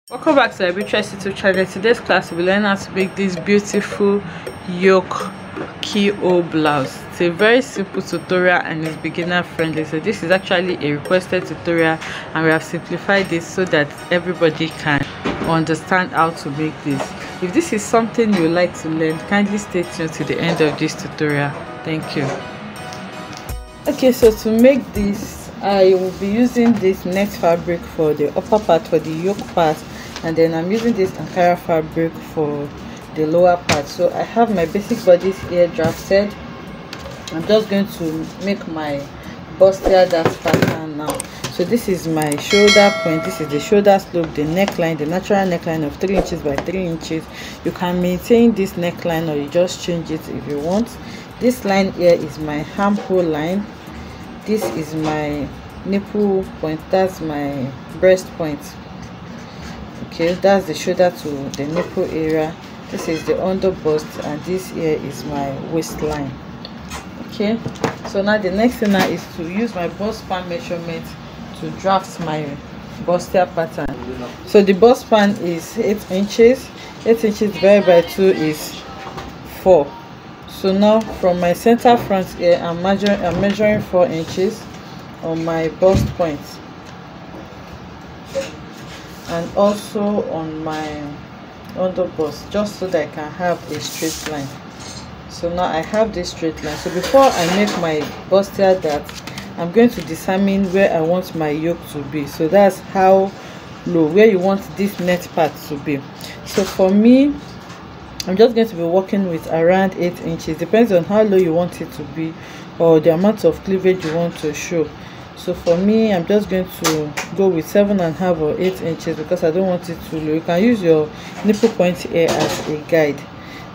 Welcome back to the Arbitrary YouTube channel. Today's class will learn how to make this beautiful yoke keyhole blouse. It's a very simple tutorial and it's beginner friendly. So this is actually a requested tutorial and we have simplified this so that everybody can understand how to make this. If this is something you like to learn, kindly stay tuned to the end of this tutorial. Thank you. Okay, so to make this, I will be using this net fabric for the upper part, for the yoke part, and then I'm using this Ankara fabric for the lower part. So I have my basic bodice here drafted. I'm just going to make my bustier dart pattern now. So this is my shoulder point, this is the shoulder slope, the neckline, the natural neckline of 3 inches by 3 inches. You can maintain this neckline or you just change it if you want. This line here is my armhole line. This is my nipple point, that's my breast point. Okay, that's the shoulder to the nipple area. This is the under bust, and this here is my waistline. Okay, so now the next thing now is to use my bust span measurement to draft my bustier pattern. So the bust span is 8 inches. 8 inches divided by 2 is 4. So now from my center front here, I'm measuring 4 inches on my bust point, and also on my under bust, just so that I can have a straight line. So now I have this straight line. So before I make my bustier dart, I'm going to determine where I want my yoke to be. So that's how low, where you want this net part to be. So for me, I'm just going to be working with around 8 inches. Depends on how low you want it to be or the amount of cleavage you want to show. So for me, I'm just going to go with 7.5 or 8 inches because I don't want it too low. You can use your nipple point here as a guide.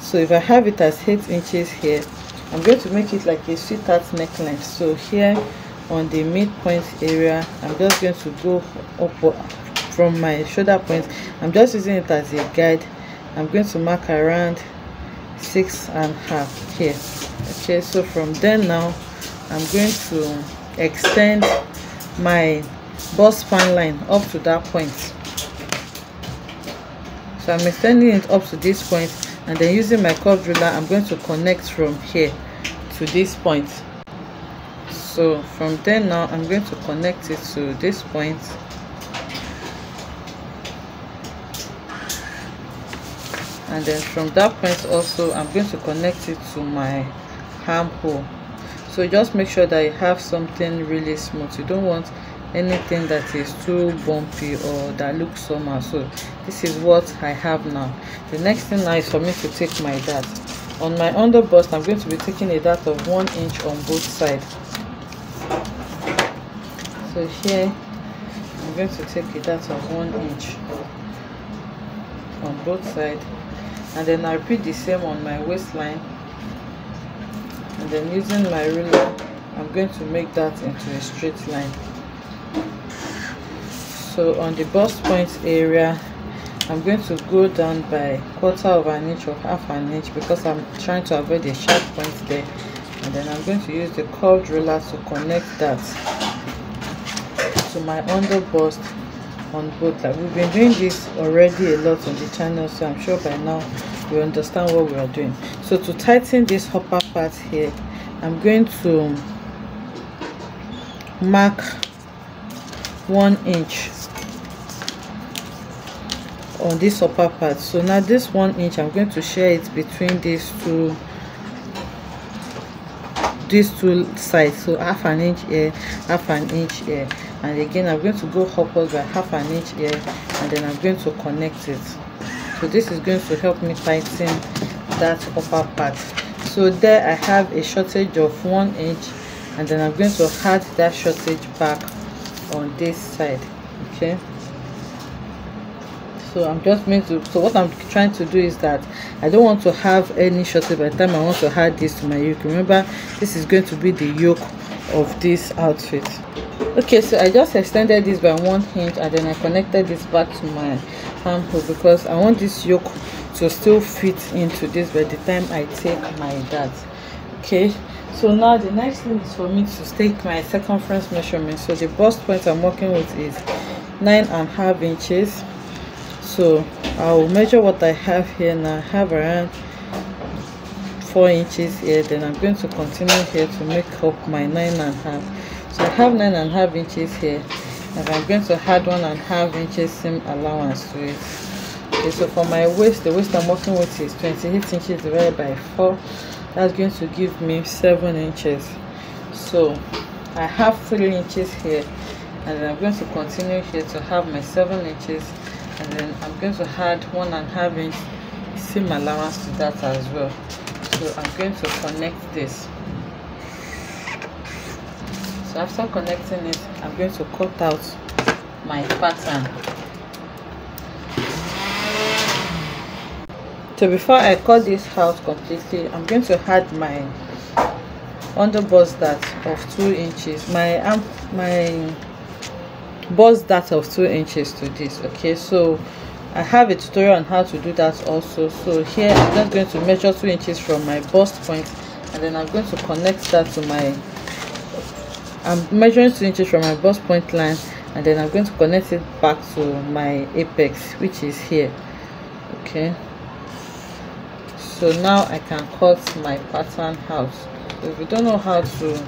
So if I have it as 8 inches here, I'm going to make it like a sweetheart neckline. So here on the midpoint area, I'm just going to go up from my shoulder point. I'm just using it as a guide. I'm going to mark around 6.5 here. Okay, so from there now, I'm going to extend my bust span line up to that point. So I'm extending it up to this point, and then using my curved ruler, I'm going to connect from here to this point. So from there now, I'm going to connect it to this point. And then from that point also, I'm going to connect it to my armhole. So just make sure that you have something really smooth. You don't want anything that is too bumpy or that looks somehow. So this is what I have now. The next thing now is for me to take my dart. On my under bust, I'm going to be taking a dart of 1 inch on both sides. So here, I'm going to take a dart of 1 inch on both sides. And then I repeat the same on my waistline, and then using my ruler, I'm going to make that into a straight line. So on the bust point area, I'm going to go down by 1/4 of an inch or 1/2 inch because I'm trying to avoid a sharp point there. And then I'm going to use the curved ruler to connect that to my under bust on both. Like we've been doing this already a lot on the channel, so I'm sure by now you understand what we are doing. So to tighten this upper part here, I'm going to mark 1 inch on this upper part. So now this 1 inch, I'm going to share it between these two sides. So 1/2 inch here, 1/2 inch here, and again I'm going to go upwards by 1/2 inch here, and then I'm going to connect it. So this is going to help me tighten that upper part. So there I have a shortage of 1 inch, and then I'm going to add that shortage back on this side. Okay, so I'm just going to, so what I'm trying to do is that I don't want to have any shortage by the time I want to add this to my yoke. Remember, this is going to be the yoke of this outfit. Okay, so I just extended this by 1 inch, and then I connected this back to my armhole because I want this yoke to still fit into this by the time I take my dart. Okay, so now the next thing is for me to take my circumference measurement. So the bust point I'm working with is 9.5 inches. So I'll measure what I have here now. I have around 4 inches here. Then I'm going to continue here to make up my 9.5. So I have 9.5 inches here, and I'm going to add 1.5 inches seam allowance to it. Okay, so for my waist, the waist I'm working with is 28 inches divided by 4. That's going to give me 7 inches. So I have 3 inches here, and then I'm going to continue here to have my 7 inches, and then I'm going to add 1.5 inch seam allowance to that as well. So I'm going to connect this. So after connecting it, I'm going to cut out my pattern. So before I cut this out completely, I'm going to add my underbust dart of 2 inches, my bust dart of 2 inches to this. Okay, so I have a tutorial on how to do that also. So here I'm just going to measure 2 inches from my bust point, and then I'm going to connect that to my, I'm measuring 2 inches from my bust point line, and then I'm going to connect it back to my apex, which is here. Okay, so now I can cut my pattern out. So if you don't know how to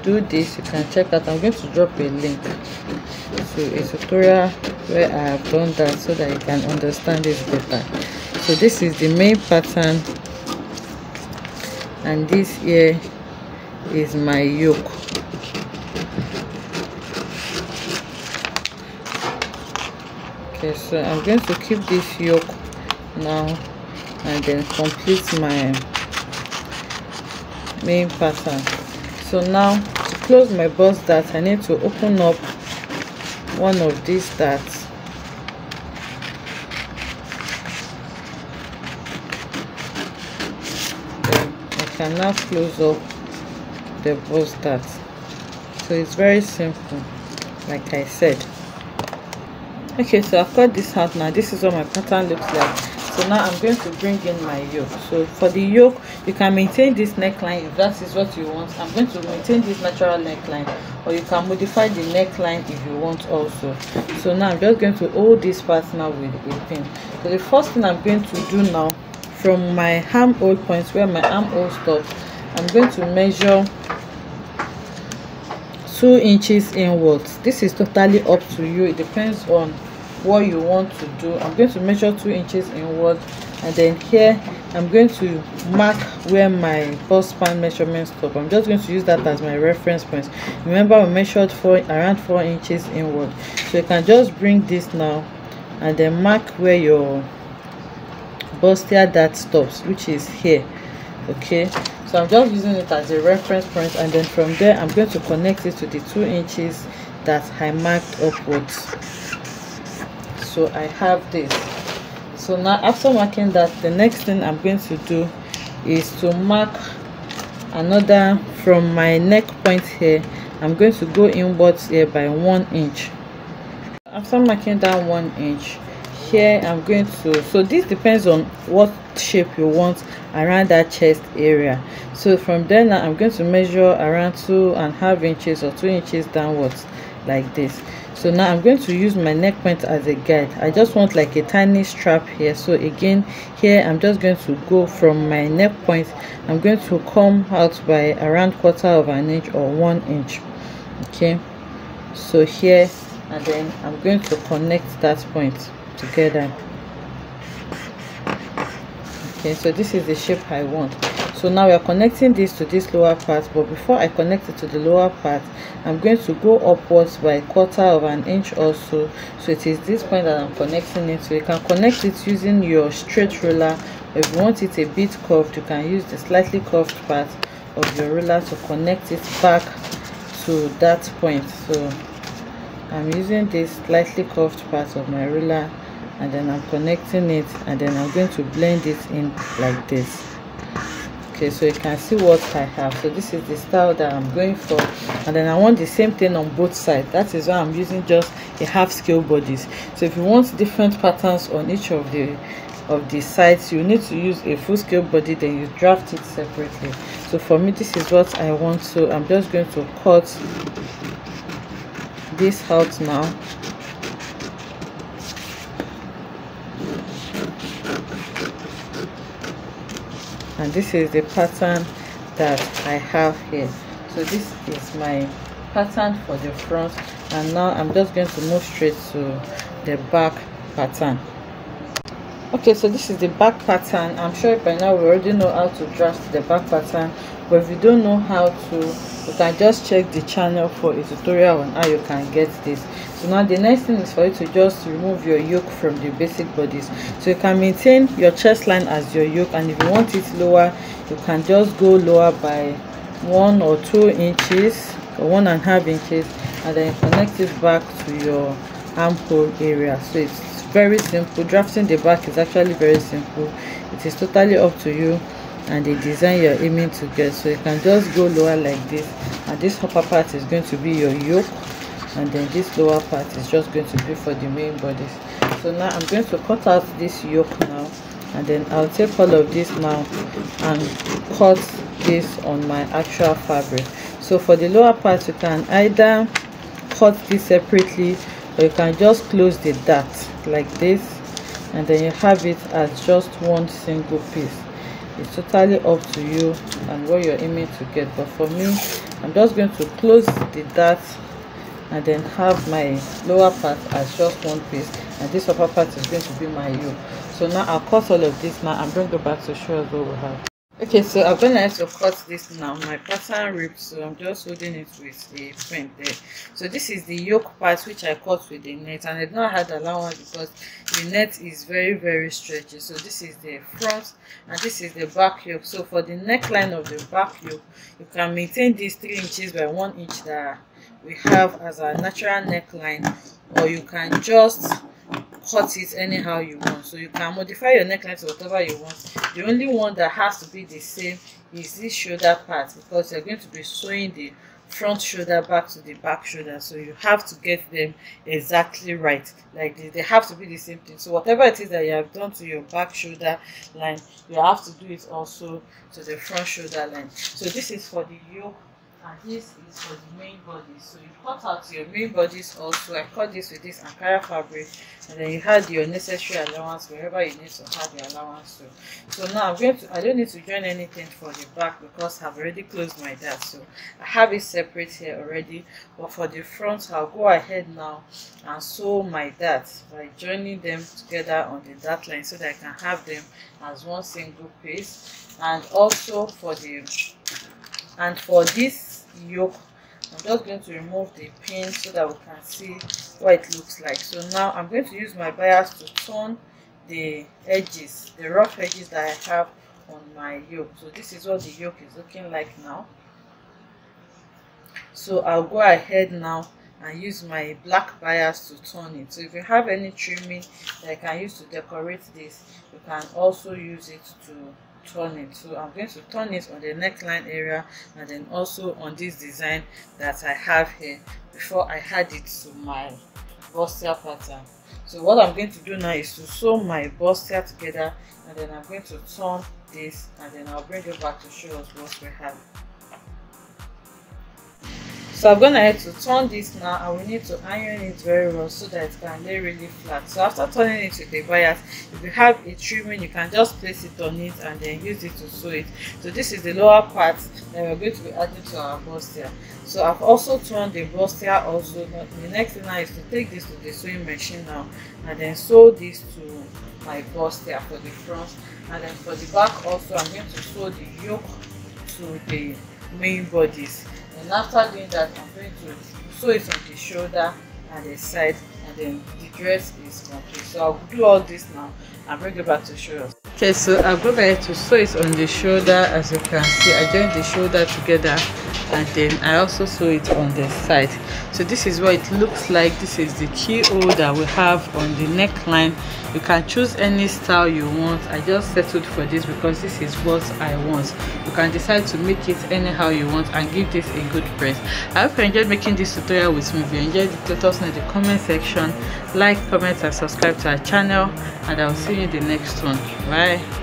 do this, you can check out. I'm going to drop a link to a tutorial where I have done that so that you can understand this better. So this is the main pattern, and this here is my yoke. Okay, so I'm going to keep this yoke now and then complete my main pattern. So now to close my bust dart, I need to open up one of these darts. Then I can now close up the bust dart. So it's very simple, like I said. Okay, so I've cut this out now. This is what my pattern looks like. So now I'm going to bring in my yoke. So for the yoke, you can maintain this neckline if that is what you want. I'm going to maintain this natural neckline, or you can modify the neckline if you want also. So now I'm just going to hold this part now with a pin. So the first thing I'm going to do now, from my armhole point where my armhole stops, I'm going to measure 2 inches inwards. This is totally up to you. It depends on what you want to do. I'm going to measure 2 inches inward, and then here I'm going to mark where my bust span measurement stop. I'm just going to use that as my reference point. Remember, we measured around 4 inches inward, so you can just bring this now and then mark where your bustier dart stops, which is here. Okay, so I'm just using it as a reference point, and then from there I'm going to connect it to the 2 inches that I marked upwards. So I have this. So now after marking that, the next thing I'm going to do is to mark another from my neck point here. I'm going to go inwards here by 1 inch. After marking that 1 inch here, I'm going to, so this depends on what shape you want around that chest area. So from there now I'm going to measure around 2.5 inches or 2 inches downwards like this. So now I'm going to use my neck point as a guide. I just want like a tiny strap here. So again, here I'm just going to go from my neck point. I'm going to come out by around 1/4 inch or 1 inch. Okay, so here, and then I'm going to connect that point together. Okay, so this is the shape I want. So now we are connecting this to this lower part, but before I connect it to the lower part, I'm going to go upwards by 1/4 inch also. So it is this point that I'm connecting it. So you can connect it using your straight ruler. If you want it a bit curved, you can use the slightly curved part of your ruler to connect it back to that point. So I'm using this slightly curved part of my ruler, and then I'm connecting it, and then I'm going to blend it in like this. Okay, so you can see what I have. So this is the style that I'm going for, and then I want the same thing on both sides. That is why I'm using just a half scale bodies. So if you want different patterns on each of the sides, you need to use a full scale body, then you draft it separately. So for me, this is what I want. So I'm just going to cut this out now. and this is the pattern that I have here. So this is my pattern for the front, and now I'm just going to move straight to the back pattern. Okay, so this is the back pattern. I'm sure by now we already know how to draft the back pattern, but if you don't know how to, you can just check the channel for a tutorial on how you can get this. So now the next thing is for you to just remove your yoke from the basic bodice. So you can maintain your chest line as your yoke, and if you want it lower, you can just go lower by 1 or 2 inches or 1.5 inches, and then connect it back to your armhole area. So it's very simple. Drafting the back is actually very simple. It is totally up to you and the design you're aiming to get. So you can just go lower like this, and this upper part is going to be your yoke, and then this lower part is just going to be for the main bodice. So now I'm going to cut out this yoke now, and then I'll take all of this now and cut this on my actual fabric. So for the lower part, you can either cut this separately, or you can just close the dart like this, and then you have it as just one single piece. It's totally up to you and what you're aiming to get, but for me, I'm just going to close the dart and then have my lower part as just one piece, and this upper part is going to be my yoke. So now I'll cut all of this now and bring it back to show us what we have. Okay, so I'm gonna have to cut this now. My pattern ripped, so I'm just holding it with a pen there. So this is the yoke part which I cut with the net, and I did not have allowance because the net is very stretchy. So this is the front and this is the back yoke. So for the neckline of the back yoke, you can maintain this 3 inches by 1 inch that we have as our natural neckline, or you can just cut it anyhow you want. So you can modify your neckline to whatever you want. The only one that has to be the same is this shoulder part, because you're going to be sewing the front shoulder back to the back shoulder, so you have to get them exactly right. Like they have to be the same thing. So whatever it is that you have done to your back shoulder line, you have to do it also to the front shoulder line. So this is for the yoke, and this is for the main body. So you cut out your main bodies also. I cut this with this Ankara fabric, and then you had your necessary allowance wherever you need to have the allowance to. So now I don't need to join anything for the back because I've already closed my dart. So I have it separate here already, but for the front, I'll go ahead now and sew my darts by joining them together on the dart line so that I can have them as one single piece. And also for this yoke, I'm just going to remove the pin so that we can see what it looks like. So now I'm going to use my bias to turn the edges, the rough edges that I have on my yoke. So this is what the yoke is looking like now. So I'll go ahead now and use my black bias to turn it. So if you have any trimming that I can use to decorate this, you can also use it to turn it. So I'm going to turn it on the neckline area, and then also on this design that I have here before I add it to my bustier pattern. So what I'm going to do now is to sew my bustier together, and then I'm going to turn this, and then I'll bring it back to show us what we have. So I'm going to have to turn this now, and we need to iron it very well so that it can lay really flat. So after turning it with the bias, if you have a trimming, you can just place it on it and then use it to sew it. So this is the lower part that we're going to be adding to our bustier. So I've also turned the bustier also. The next thing now is to take this to the sewing machine now and then sew this to my bustier for the front, and then for the back also I'm going to sew the yoke to the main bodies. And after doing that, I'm going to sew it on the shoulder and the side, and then the dress is complete. So I'll do all this now and bring it back to show us. Okay, so I'll go back to sew it on the shoulder. As you can see, I joined the shoulder together, and then I also sew it on the side. So this is what it looks like. This is the keyhole that we have on the neckline. You can choose any style you want. I just settled for this because this is what I want. You can decide to make it anyhow you want and give this a good press. I hope you enjoyed making this tutorial with me. If you enjoyed it, let us know in the comment section. Like, comment and subscribe to our channel, and I'll see you in the next one. Bye.